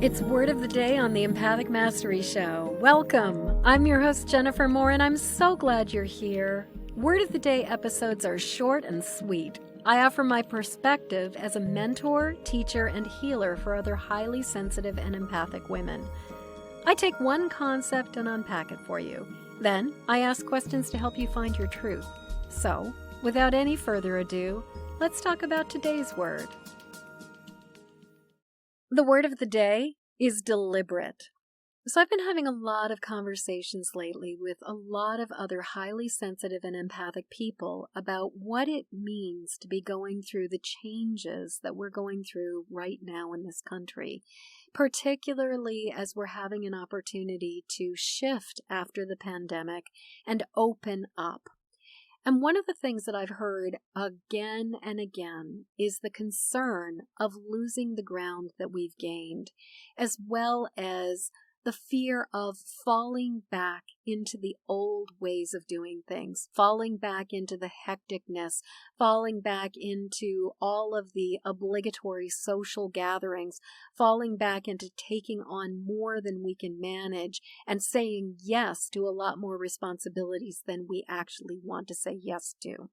It's Word of the Day on the Empathic Mastery Show. Welcome. I'm your host, Jennifer Moore, and I'm so glad you're here. Word of the Day episodes are short and sweet. I offer my perspective as a mentor, teacher, and healer for other highly sensitive and empathic women. I take one concept and unpack it for you. Then, I ask questions to help you find your truth. So, without any further ado, let's talk about today's word. The word of the day is deliberate. So I've been having a lot of conversations lately with a lot of other highly sensitive and empathic people about what it means to be going through the changes that we're going through right now in this country, particularly as we're having an opportunity to shift after the pandemic and open up. And one of the things that I've heard again and again is the concern of losing the ground that we've gained, as well as the fear of falling back into the old ways of doing things, falling back into the hecticness, falling back into all of the obligatory social gatherings, falling back into taking on more than we can manage and saying yes to a lot more responsibilities than we actually want to say yes to.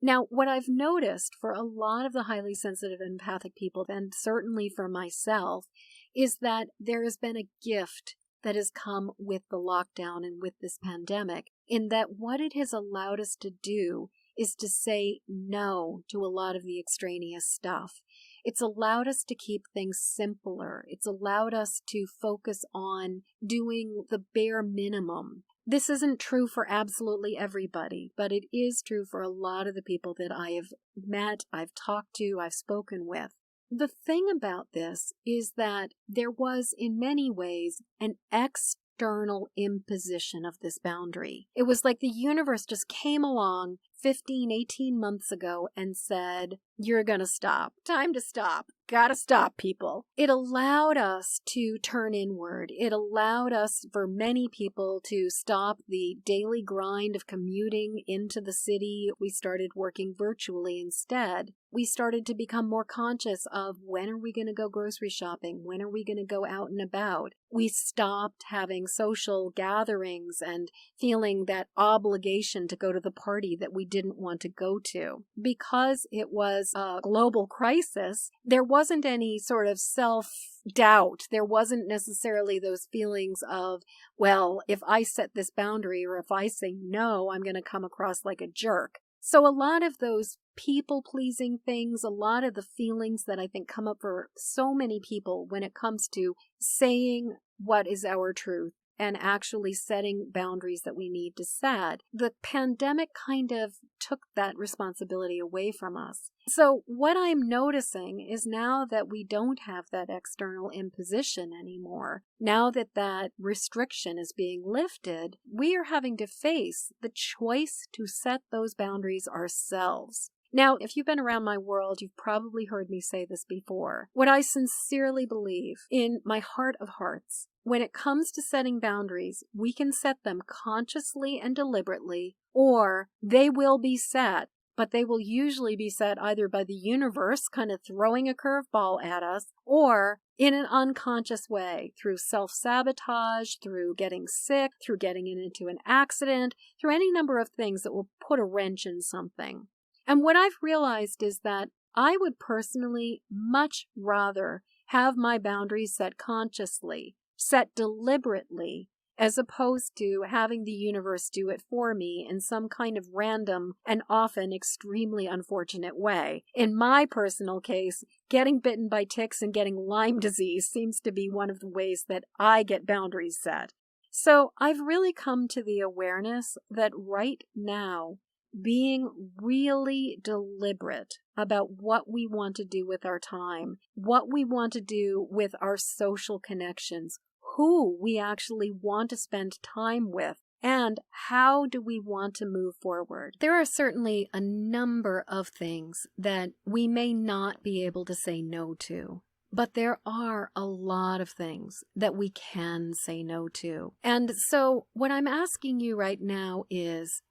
Now, what I've noticed for a lot of the highly sensitive and empathic people, and certainly for myself, is that there has been a gift that has come with the lockdown and with this pandemic, in that what it has allowed us to do is to say no to a lot of the extraneous stuff. It's allowed us to keep things simpler. It's allowed us to focus on doing the bare minimum. This isn't true for absolutely everybody, but it is true for a lot of the people that I have met, I've talked to, I've spoken with. The thing about this is that there was, in many ways, an external imposition of this boundary. It was like the universe just came along 15, 18 months ago and said, you're going to stop. Time to stop. Gotta stop, people. It allowed us to turn inward. It allowed us, for many people, to stop the daily grind of commuting into the city. We started working virtually instead. We started to become more conscious of when are we going to go grocery shopping? When are we going to go out and about? We stopped having social gatherings and feeling that obligation to go to the party that we didn't want to go to. Because it was a global crisis, there wasn't any sort of self-doubt. There wasn't necessarily those feelings of, well, if I set this boundary or if I say no, I'm going to come across like a jerk. So a lot of those people-pleasing things, a lot of the feelings that I think come up for so many people when it comes to saying what is our truth and actually setting boundaries that we need to set, the pandemic kind of took that responsibility away from us. So what I'm noticing is now that we don't have that external imposition anymore, now that that restriction is being lifted, we are having to face the choice to set those boundaries ourselves. Now, if you've been around my world, you've probably heard me say this before. What I sincerely believe in my heart of hearts, when it comes to setting boundaries, we can set them consciously and deliberately, or they will be set, but they will usually be set either by the universe kind of throwing a curveball at us, or in an unconscious way, through self-sabotage, through getting sick, through getting into an accident, through any number of things that will put a wrench in something. And what I've realized is that I would personally much rather have my boundaries set consciously, set deliberately, as opposed to having the universe do it for me in some kind of random and often extremely unfortunate way. In my personal case, getting bitten by ticks and getting Lyme disease seems to be one of the ways that I get boundaries set. So I've really come to the awareness that right now, being really deliberate about what we want to do with our time, what we want to do with our social connections, who we actually want to spend time with, and how do we want to move forward. There are certainly a number of things that we may not be able to say no to. But there are a lot of things that we can say no to. And so what I'm asking you right now is,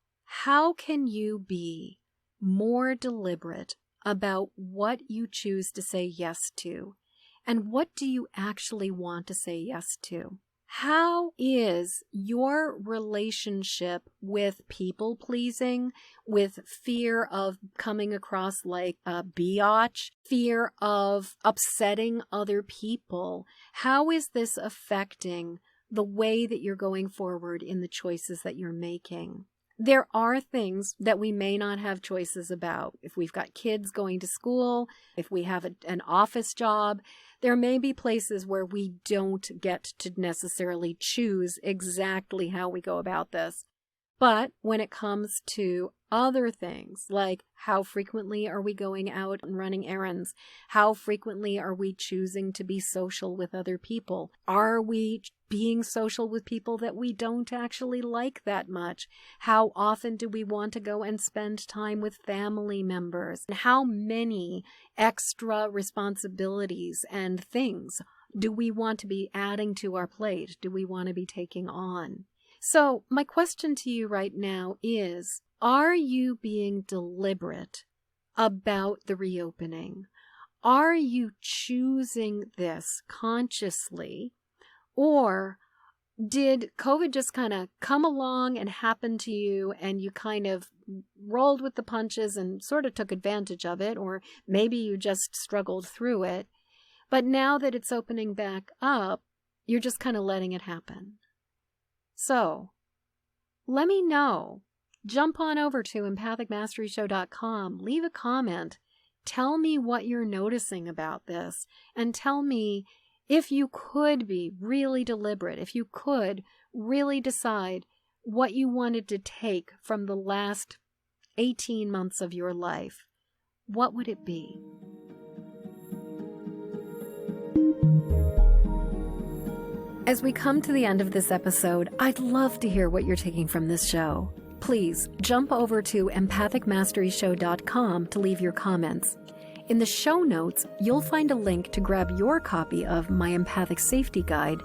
how can you be more deliberate about what you choose to say yes to? And what do you actually want to say yes to? How is your relationship with people pleasing, with fear of coming across like a biatch, fear of upsetting other people? How is this affecting the way that you're going forward in the choices that you're making? There are things that we may not have choices about. If we've got kids going to school, if we have an office job, there may be places where we don't get to necessarily choose exactly how we go about this. But when it comes to other things, like how frequently are we going out and running errands? How frequently are we choosing to be social with other people? Are we being social with people that we don't actually like that much? How often do we want to go and spend time with family members? And how many extra responsibilities and things do we want to be adding to our plate? Do we want to be taking on? So my question to you right now is, are you being deliberate about the reopening? Are you choosing this consciously? Or did COVID just kind of come along and happen to you and you kind of rolled with the punches and sort of took advantage of it? Or maybe you just struggled through it. But now that it's opening back up, you're just kind of letting it happen. So, let me know. Jump on over to empathicmasteryshow.com, leave a comment, tell me what you're noticing about this, and tell me if you could be really deliberate, if you could really decide what you wanted to take from the last 18 months of your life, what would it be? As we come to the end of this episode, I'd love to hear what you're taking from this show. Please jump over to empathicmasteryshow.com to leave your comments. In the show notes, you'll find a link to grab your copy of my Empathic Safety Guide,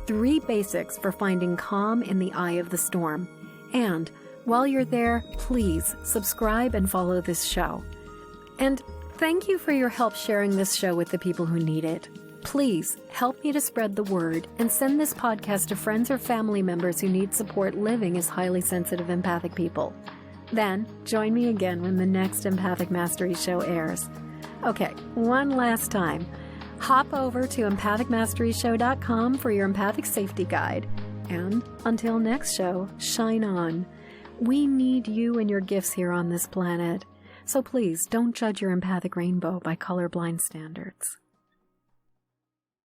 3 Basics for Finding Calm in the Eye of the Storm. And while you're there, please subscribe and follow this show. And thank you for your help sharing this show with the people who need it. Please help me to spread the word and send this podcast to friends or family members who need support living as highly sensitive empathic people. Then join me again when the next Empathic Mastery show airs. Okay, one last time. Hop over to empathicmasteryshow.com for your Empathic Safety Guide. And until next show, shine on. We need you and your gifts here on this planet. So please don't judge your empathic rainbow by colorblind standards.